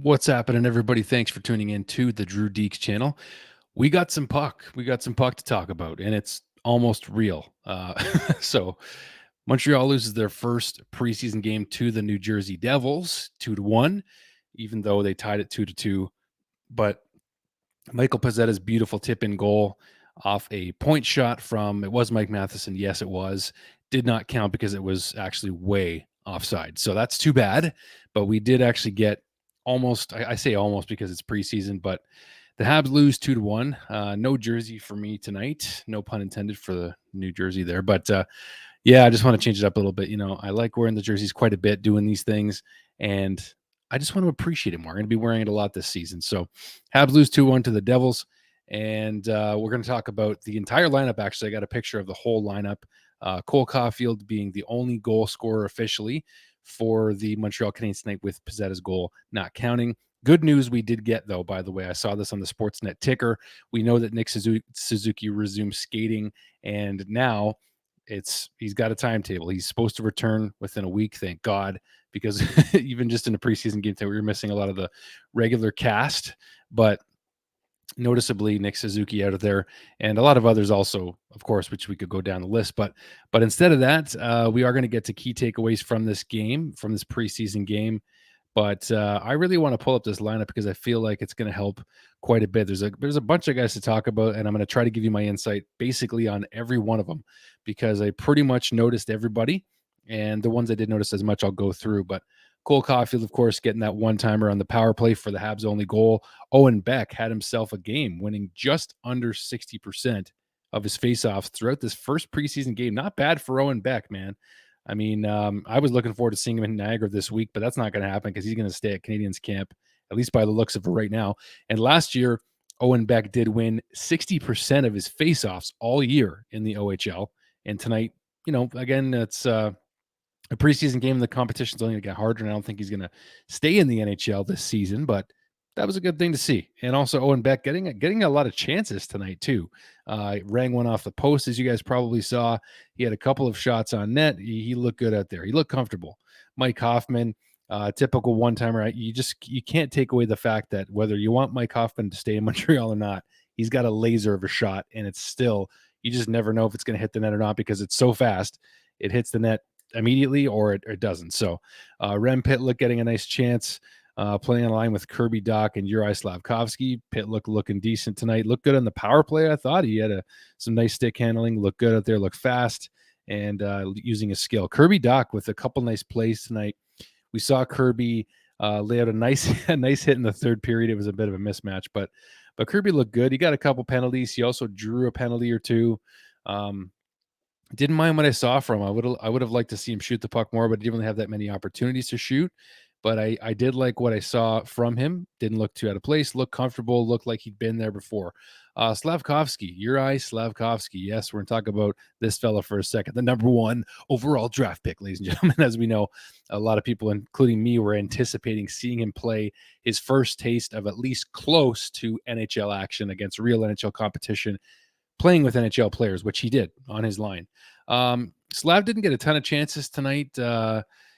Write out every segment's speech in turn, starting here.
What's happening, everybody? Thanks for tuning in to the Drew Deeks channel. We got some puck. We got some puck to talk about, and it's almost real. So Montreal loses their first preseason game to the New Jersey Devils, 2-1, even though they tied it 2-2. But Michael Pizzetta's beautiful tip-in goal off a point shot from, it was Mike Matheson. Yes, it was. Did not count because it was actually way offside. So that's too bad. But we did actually get almost, I say almost because it's preseason, but the Habs lose 2-1. No jersey for me tonight. No pun intended for the New Jersey there. But yeah, I just want to change it up a little bit. I like wearing the jerseys quite a bit, doing these things, and I just want to appreciate it more. I'm going to be wearing it a lot this season. So Habs lose 2-1 to the Devils, and we're going to talk about the entire lineup. Actually, I got a picture of the whole lineup. Cole Caufield being the only goal scorer officially for the Montreal Canadiens tonight, with Pizzetta's goal not counting. Good news we did get, though, by the way. I saw this on the Sportsnet ticker. We know that Nick Suzuki resumed skating, and now he's got a timetable. He's supposed to return within a week, thank God, because even just in a preseason game, we were missing a lot of the regular cast. But noticeably, Nick Suzuki out of there, and a lot of others also, of course, which we could go down the list. But instead of that, we are going to get to key takeaways from this game, from this preseason game. But I really want to pull up this lineup because I feel like it's going to help quite a bit. There's a bunch of guys to talk about, and I'm going to try to give you my insight basically on every one of them because I pretty much noticed everybody, and the ones I did notice as much I'll go through. But Cole Caufield, of course, getting that one-timer on the power play for the Habs' only goal. Owen Beck had himself a game, winning just under 60% of his faceoffs throughout this first preseason game. Not bad for Owen Beck, man. I mean, I was looking forward to seeing him in Niagara this week, but that's not going to happen because he's going to stay at Canadiens camp, at least by the looks of it right now. And last year, Owen Beck did win 60% of his faceoffs all year in the OHL. And tonight, again, it's a preseason game. The competition's only going to get harder, and I don't think he's going to stay in the NHL this season, but that was a good thing to see. And also Owen Beck getting a lot of chances tonight too. Rang one off the post, as you guys probably saw. He had a couple of shots on net. He looked good out there. He looked comfortable. Mike Hoffman, typical one-timer. You can't take away the fact that whether you want Mike Hoffman to stay in Montreal or not, he's got a laser of a shot, and it's still, you just never know if it's going to hit the net or not because it's so fast. It hits the net immediately or it doesn't. So Rem Pitlick getting a nice chance. Playing on a line with Kirby Dach and Uri Slavkovsky. Pitt looking decent tonight. Looked good on the power play, I thought. He had some nice stick handling. Looked good out there. Looked fast and using his skill. Kirby Dach with a couple nice plays tonight. We saw Kirby lay out a nice hit in the third period. It was a bit of a mismatch, but Kirby looked good. He got a couple penalties. He also drew a penalty or two. Didn't mind what I saw from him. I would have liked to see him shoot the puck more, but he didn't really have that many opportunities to shoot. But I did like what I saw from him. Didn't look too out of place. Looked comfortable. Looked like he'd been there before. Slavkovsky, Uri Slavkovsky. Yes, we're going to talk about this fella for a second. The number 1 overall draft pick, ladies and gentlemen. As we know, a lot of people, including me, were anticipating seeing him play his first taste of at least close to NHL action against real NHL competition, playing with NHL players, which he did on his line. Slav didn't get a ton of chances tonight.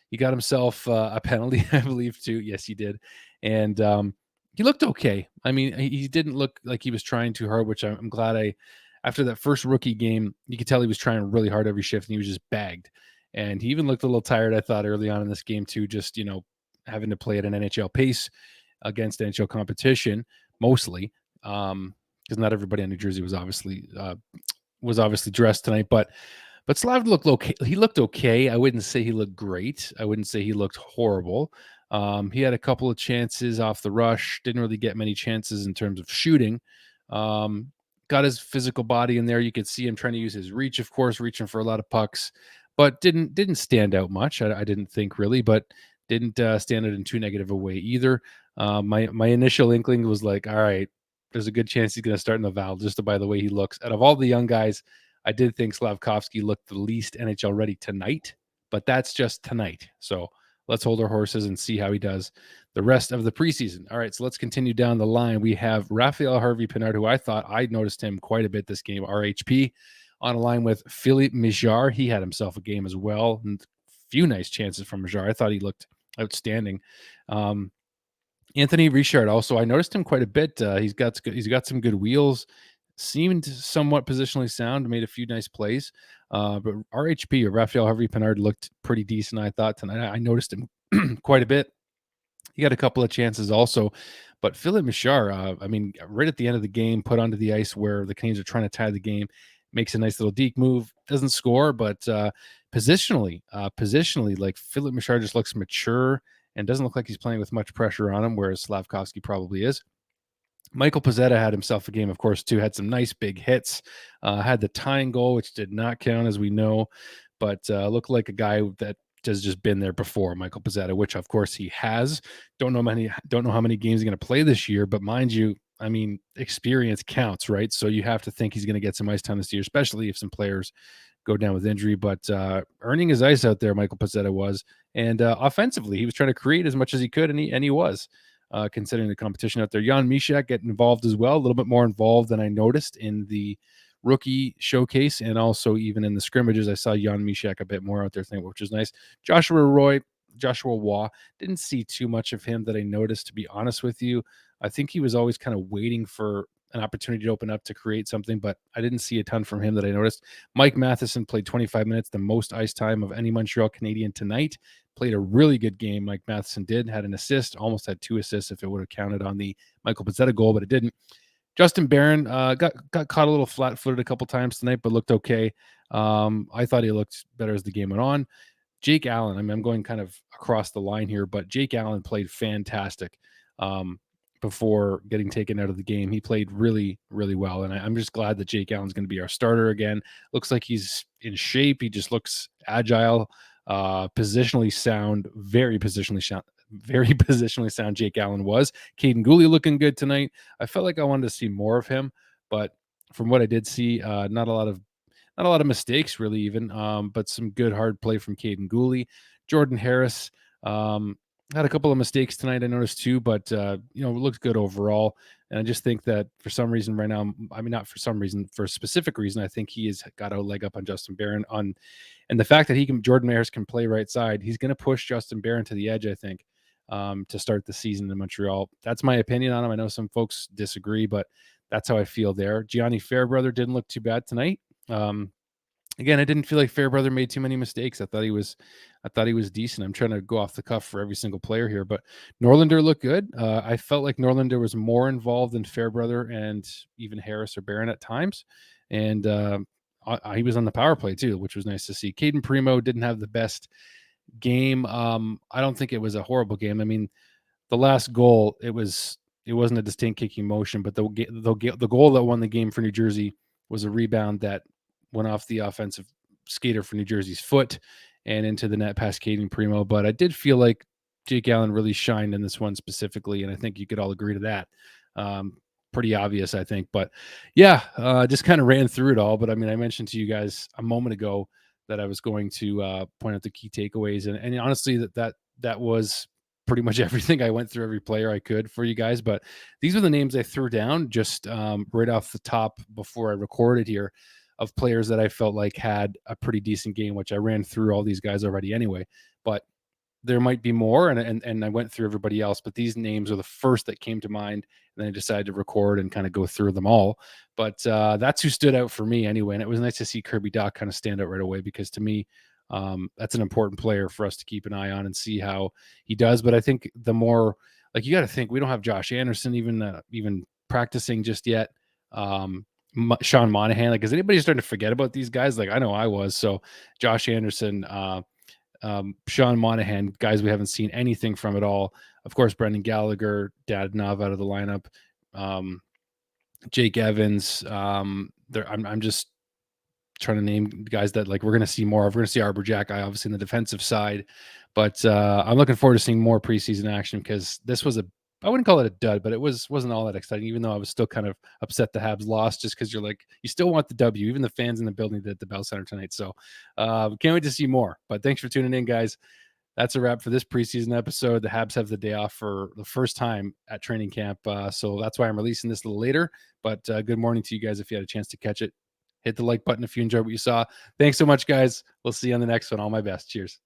He got himself a penalty, I believe, too. Yes, he did. And he looked okay. I mean, he didn't look like he was trying too hard, which I'm glad after that first rookie game, you could tell he was trying really hard every shift, and he was just bagged. And he even looked a little tired, I thought, early on in this game, too, just, having to play at an NHL pace against NHL competition, mostly, because not everybody on New Jersey was obviously dressed tonight. But Slav looked okay. He looked okay. I wouldn't say he looked great. I wouldn't say he looked horrible. He had a couple of chances off the rush. Didn't really get many chances in terms of shooting. Got his physical body in there. You could see him trying to use his reach, of course, reaching for a lot of pucks, but didn't stand out much. I didn't think really, but didn't stand out in too negative a way either. My initial inkling was like, all right, there's a good chance he's going to start in the Val just by the way he looks. Out of all the young guys, I did think Slavkovsky looked the least NHL ready tonight, but that's just tonight. So let's hold our horses and see how he does the rest of the preseason. All right, so let's continue down the line. We have Raphael, Harvey, Pinard, who I thought I noticed him quite a bit this game, RHP, on a line with Philippe Mijar. He had himself a game as well, and a few nice chances from Mijar. I thought he looked outstanding. Anthony Richard also, I noticed him quite a bit. He's got some good wheels, seemed somewhat positionally sound, made a few nice plays. But RHP or Raphael Harvey Pinard looked pretty decent, I thought tonight. I noticed him quite a bit. He got a couple of chances also, but Philip Michar, I mean, right at the end of the game, put onto the ice where the Canadiens are trying to tie the game, makes a nice little deke move, doesn't score, but positionally, like Philip Michar just looks mature and doesn't look like he's playing with much pressure on him, whereas Slavkovsky probably is. Michael Pizzetta had himself a game, of course, too. Had some nice big hits. Had the tying goal, which did not count, as we know, but looked like a guy that has just been there before, Michael Pizzetta, which of course he has. Don't know how many games he's going to play this year, but mind you, I mean, experience counts, right? So you have to think he's going to get some ice time this year, especially if some players go down with injury. But earning his ice out there, Michael Pizzetta was, and offensively, he was trying to create as much as he could, and he was. Considering the competition out there. Jan Mysak getting involved as well, a little bit more involved than I noticed in the rookie showcase, and also even in the scrimmages. I saw Jan Mysak a bit more out there, which is nice. Joshua Waugh, didn't see too much of him that I noticed, to be honest with you. I think he was always kind of waiting for an opportunity to open up to create something, but I didn't see a ton from him that I noticed. Mike Matheson played 25 minutes, the most ice time of any Montreal Canadian tonight. Played a really good game. Mike Matheson had an assist, almost had 2 assists if it would have counted on the Michael Pizzetta goal, but it didn't. Justin Barron got caught a little flat-footed a couple times tonight, but looked okay. I thought he looked better as the game went on. Jake Allen, I mean, I'm going kind of across the line here, but Jake Allen played fantastic before getting taken out of the game. He played really, really well, and I'm just glad that Jake Allen's going to be our starter again. Looks like he's in shape. He just looks agile, positionally sound, very positionally sound. Jake Allen was. Caden Gooley looking good tonight. I felt like I wanted to see more of him, but from what I did see, not a lot of mistakes really even, but some good hard play from Caden Gooley. Jordan Harris had a couple of mistakes tonight, I noticed too, but looked good overall. And I just think that for some reason right now, I mean, not for some reason, for a specific reason, I think he has got a leg up on Justin Barron and the fact that Jordan Harris can play right side, he's going to push Justin Barron to the edge, I think, to start the season in Montreal. That's my opinion on him. I know some folks disagree, but that's how I feel there. Gianni Fairbrother didn't look too bad tonight. Again, I didn't feel like Fairbrother made too many mistakes. I thought he was decent. I'm trying to go off the cuff for every single player here, but Norlinder looked good. I felt like Norlinder was more involved than Fairbrother and even Harris or Barron at times, and he was on the power play too, which was nice to see. Caden Primo didn't have the best game. I don't think it was a horrible game. I mean, the last goal, it wasn't a distinct kicking motion, but the goal that won the game for New Jersey was a rebound that went off the offensive skater for New Jersey's foot and into the net past Caden Primo. But I did feel like Jake Allen really shined in this one specifically, and I think you could all agree to that. Pretty obvious, I think. But yeah, just kind of ran through it all. But I mean, I mentioned to you guys a moment ago that I was going to point out the key takeaways, and honestly, that was pretty much everything. I went through every player I could for you guys, but these are the names I threw down just right off the top before I recorded here, of players that I felt like had a pretty decent game, which I ran through all these guys already anyway, but there might be more. And I went through everybody else, but these names are the first that came to mind. And then I decided to record and kind of go through them all. But that's who stood out for me anyway. And it was nice to see Kirby Dach kind of stand out right away, because to me, that's an important player for us to keep an eye on and see how he does. But I think the more, like, you got to think, we don't have Josh Anderson even practicing just yet. Sean Monahan, like, is anybody starting to forget about these guys? Like, I know I was. So Josh Anderson, Sean Monahan, guys we haven't seen anything from at all. Of course, Brendan Gallagher, Dadonov out of the lineup. Jake Evans. I'm just trying to name guys that, like, we're going to see more of. We're going to see Arbor Jack, obviously, in the defensive side. But I'm looking forward to seeing more preseason action, because this was I wouldn't call it a dud, but it wasn't all that exciting, even though I was still kind of upset the Habs lost, just because you're like, you still want the W. Even the fans in the building did at the Bell Center tonight. So can't wait to see more. But thanks for tuning in, guys. That's a wrap for this preseason episode. The Habs have the day off for the first time at training camp. So that's why I'm releasing this a little later. But good morning to you guys if you had a chance to catch it. Hit the like button if you enjoyed what you saw. Thanks so much, guys. We'll see you on the next one. All my best. Cheers.